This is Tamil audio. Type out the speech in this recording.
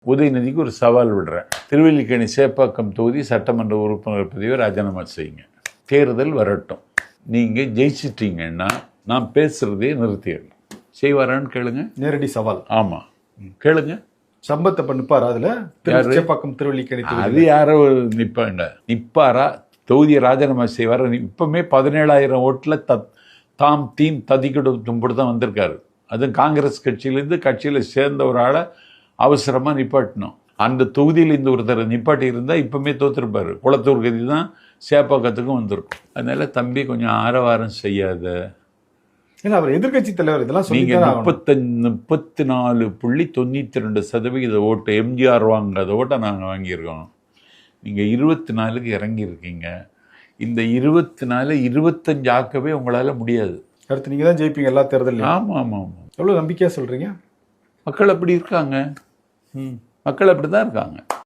உதயநிதிக்கு ஒரு சவால் விடுறேன். திருவல்லிக்கேணி சேப்பாக்கம் தொகுதி சட்டமன்ற உறுப்பினர் பதவியை ராஜினாமா செய்யுங்க. தேர்தல் வரட்டும். நீங்கள் ஜெயிச்சிட்டீங்கன்னா நான் பேசுகிறதே நிறுத்திடணும். செய்வாரான்னு கேளுங்க. நேரடி சவால். ஆமாம், கேளுங்க. சம்பத்தை நிற்பாரா? அதில் சேப்பாக்கம் திருவல்லிக்கேணி அது யாரோ நிற்பாரா? தொகுதியை ராஜினாமா செய்வார். இப்பவுமே 17,000 ஓட்டில் தாம் தீம் ததிக்கிடு தும்பிடு தான் வந்திருக்காரு. அதுவும் காங்கிரஸ் கட்சியிலேருந்து கட்சியில் சேர்ந்த ஒரு ஆளை அவசரமாக நிப்பாட்டணும். அந்த தொகுதியில் இந்த ஒருத்தர் நிப்பாட்டி இருந்தால் இப்பவுமே தோற்றுருப்பார். குளத்தூர் கதி தான் சேப்பாக்கத்துக்கும் வந்திருக்கும். அதனால தம்பி கொஞ்சம் ஆரவாரம் செய்யாத. ஏன்னா அவர் எதிர்கட்சி தலைவர். இதெல்லாம் நீங்கள் 34.92% ஓட்டு எம்ஜிஆர் வாங்காத ஓட்டை நாங்கள் வாங்கியிருக்கோம். நீங்கள் 24க்கு இறங்கியிருக்கீங்க. இந்த 24 25 ஆக்கவே உங்களால் முடியாது. அடுத்து நீங்கள் தான் ஜெயிப்பீங்க எல்லா தேர்தலையும். ஆமாம் ஆமாம் ஆமாம். எவ்வளோ நம்பிக்கையாக சொல்கிறீங்க? மக்கள் அப்படி இருக்காங்க. மக்கள் அப்படி தான் இருக்காங்க.